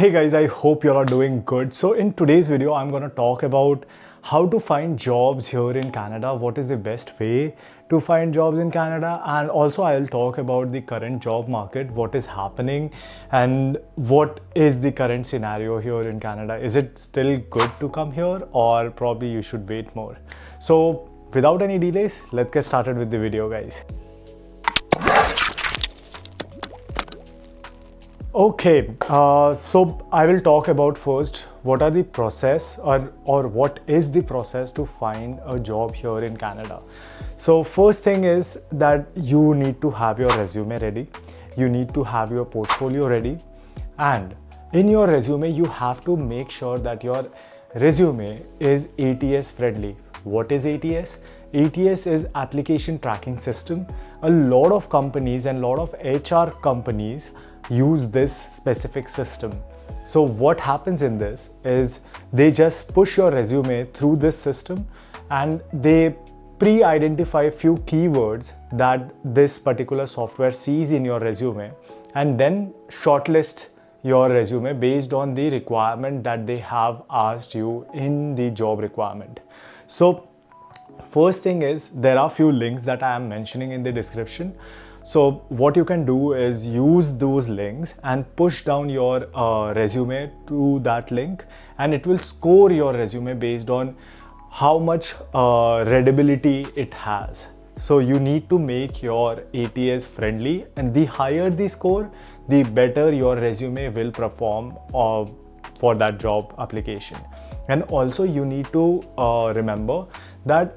Hey guys, I hope you all are doing good. So in today's video, I'm going to talk about how to find jobs here in Canada, what is the best way to find jobs in Canada, and also I'll talk about the current job market, what is happening and what is the current scenario here in Canada. Is it still good to come here or probably you should wait more? So without any delays, let's get started with the video, guys. Okay, so I will talk about first what are the process or what is the process to find a job here in Canada. So first thing is that you need to have your resume ready, you need to have your portfolio ready, and in your resume you have to make sure that your resume is ATS friendly. What is ATS? ATS is application tracking system. A lot of companies and a lot of HR companies use this specific system. So what happens in this is they just push your resume through this system and they pre-identify few keywords that this particular software sees in your resume and then shortlist your resume based on the requirement that they have asked you in the job requirement. So first thing is there are few links that I am mentioning in the description. So what you can do is use those links and push down your resume to that link, and it will score your resume based on how much readability it has. So you need to make your ATS friendly, and the higher the score, the better your resume will perform for that job application. And also you need to remember that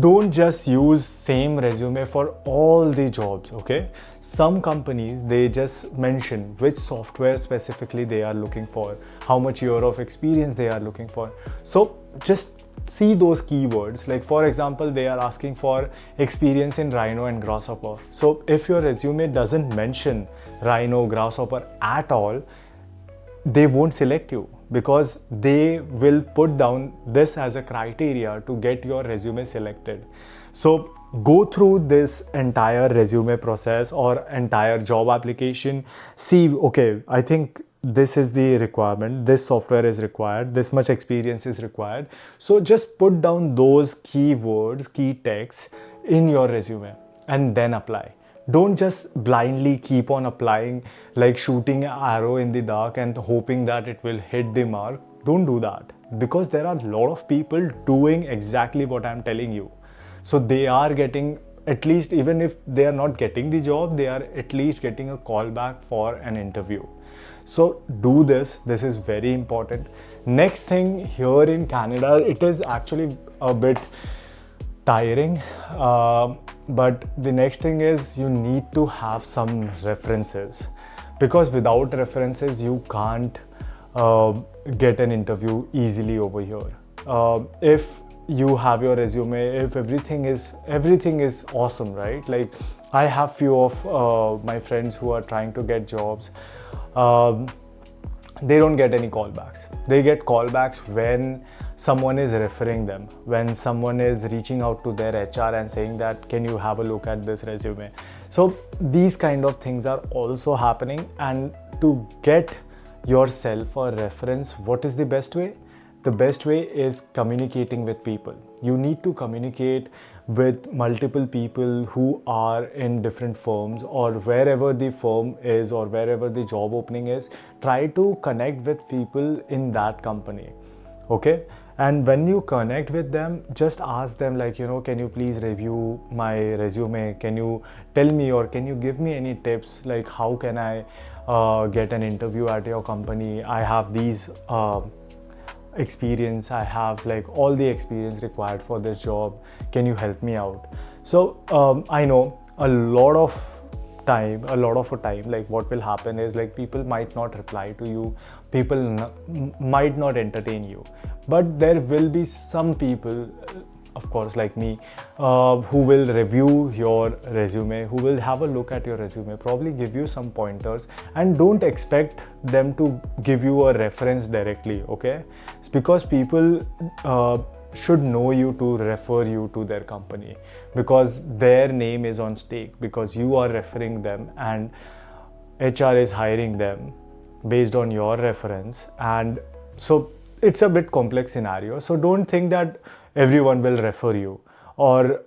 don't just use same resume for all the jobs, okay? Some companies, they just mention which software specifically they are looking for, how much year of experience they are looking for. So just see those keywords. Like for example, they are asking for experience in Rhino and Grasshopper. So if your resume doesn't mention Rhino, Grasshopper at all, they won't select you, because they will put down this as a criteria to get your resume selected. So go through this entire resume process or entire job application. See, okay, I think this is the requirement, this software is required, this much experience is required. So just put down those keywords, key texts in your resume and then apply. Don't just blindly keep on applying like shooting an arrow in the dark and hoping that it will hit the mark. Don't do that, because there are a lot of people doing exactly what I'm telling you. So they are getting, at least even if they are not getting the job, they are at least getting a call back for an interview. So do this. This is very important. Next thing, here in Canada, it is actually a bit tiring. But the next thing is you need to have some references, because without references you can't get an interview easily over here. If you have your resume, if everything is awesome, right? Like I have few of my friends who are trying to get jobs. They don't get any callbacks. They get callbacks when someone is referring them, when someone is reaching out to their HR and saying that, can you have a look at this resume? So these kind of things are also happening. And to get yourself a reference, what is the best way? The best way is communicating with people. You need to communicate with multiple people who are in different firms, or wherever the firm is or wherever the job opening is. Try to connect with people in that company, okay? And when you connect with them, just ask them like, can you please review my resume? Can you tell me, or can you give me any tips? Like how can I get an interview at your company? I have these experience, I have like all the experience required for this job. Can you help me out? So I know a lot of time, like what will happen is like people might not reply to you, people might not entertain you, but there will be some people, of course like me, who will review your resume, who will have a look at your resume, probably give you some pointers, and don't expect them to give you a reference directly, okay? It's because people should know you to refer you to their company, because their name is on stake, because you are referring them and HR is hiring them. based on your reference. And so it's a bit complex scenario. So don't think that everyone will refer you, or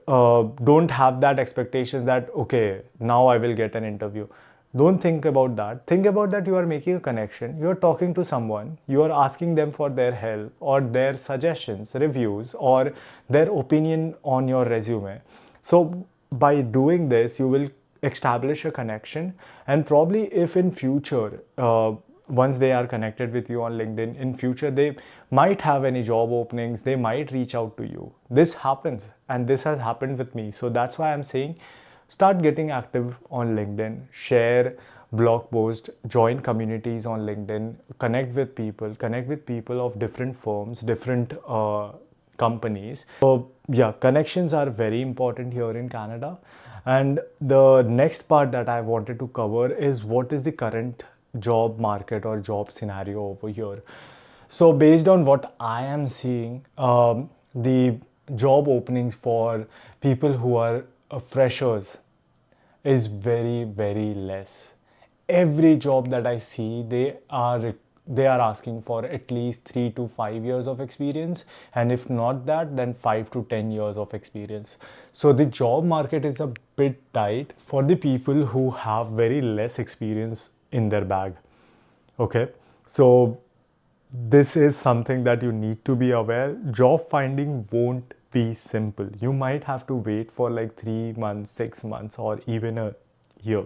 don't have that expectation that, okay, now I will get an interview. Don't think about that. Think about that you are making a connection, you are talking to someone, you are asking them for their help or their suggestions, reviews, or their opinion on your resume. So by doing this, you will establish a connection, and probably if in future, once they are connected with you on LinkedIn, in future they might have any job openings, they might reach out to you. This happens, and this has happened with me. So that's why I'm saying, start getting active on LinkedIn, share blog posts, join communities on LinkedIn, connect with people of different firms, different companies. So yeah, connections are very important here in Canada. And the next part that I wanted to cover is what is the current job market or job scenario over here. So based on what I am seeing, the job openings for people who are freshers is very, very less. Every job that I see, they are asking for at least 3 to 5 years of experience, and if not that, then 5 to 10 years of experience. So the job market is a bit tight for the people who have very less experience in their bag. Okay, so this is something that you need to be aware. Job finding won't be simple. You might have to wait for like 3 months, 6 months, or even a year.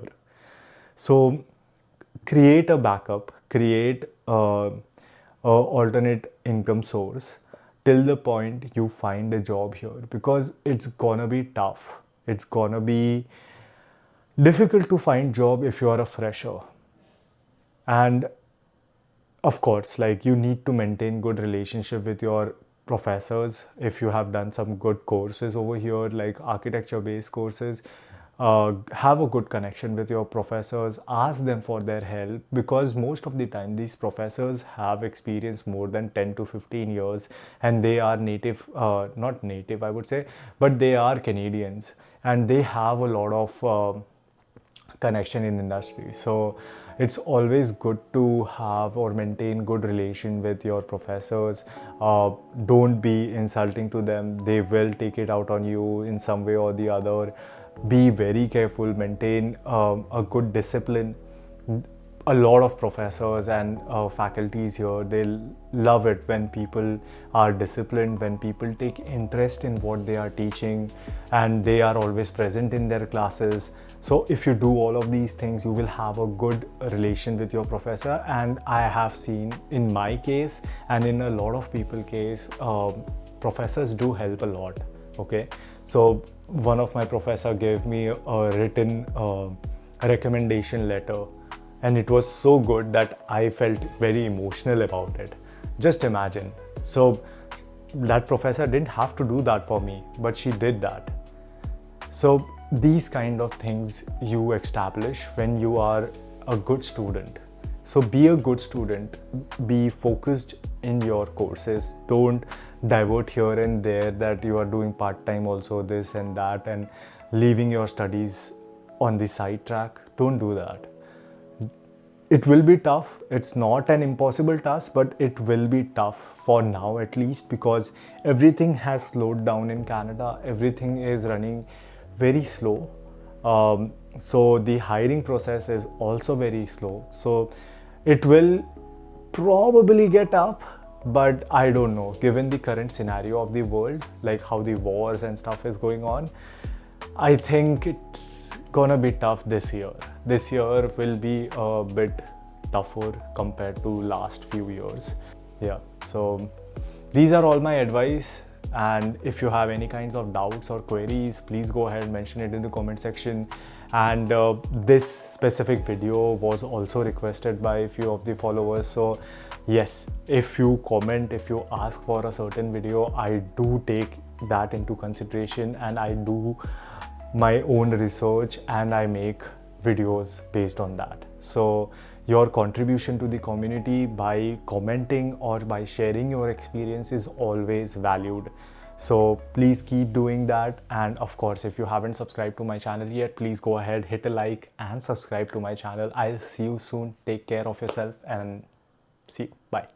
So create a backup, create a alternate income source till the point you find a job here, because it's gonna be tough. It's gonna be difficult to find job if you are a fresher. And of course, like, you need to maintain good relationship with your professors. If you have done some good courses over here, like architecture based courses, have a good connection with your professors, ask them for their help, because most of the time these professors have experience more than 10 to 15 years, and they are native, not native I would say, but they are Canadians, and they have a lot of connection in industry. So it's always good to have or maintain good relation with your professors. Don't be insulting to them, they will take it out on you in some way or the other. Be very careful, maintain a good discipline. A lot of professors and faculties here, they love it when people are disciplined, when people take interest in what they are teaching, and they are always present in their classes. So if you do all of these things, you will have a good relation with your professor. And I have seen in my case and in a lot of people's case, professors do help a lot. Okay, so one of my professor gave me a written recommendation letter, and it was so good that I felt very emotional about it. Just imagine. So that professor didn't have to do that for me, but she did that. So these kind of things you establish when you are a good student. So be a good student, be focused in your courses. Don't divert here and there, that you are doing part-time also this and that and leaving your studies on the side track. Don't do that. It will be tough. It's not an impossible task, but it will be tough for now at least, because everything has slowed down in Canada. Everything is running very slow. So the hiring process is also very slow. So it will probably get up, but I don't know. Given the current scenario of the world, like how the wars and stuff is going on, I think it's gonna be tough this year. This year will be a bit tougher compared to last few years. Yeah, so these are all my advice. And if you have any kinds of doubts or queries, please go ahead and mention it in the comment section. And this specific video was also requested by a few of the followers. So yes, if you comment, if you ask for a certain video, I do take that into consideration, and I do my own research and I make videos based on that. So your contribution to the community by commenting or by sharing your experience is always valued. So please keep doing that. And of course, if you haven't subscribed to my channel yet, please go ahead, hit a like and subscribe to my channel. I'll see you soon. Take care of yourself and see you. Bye.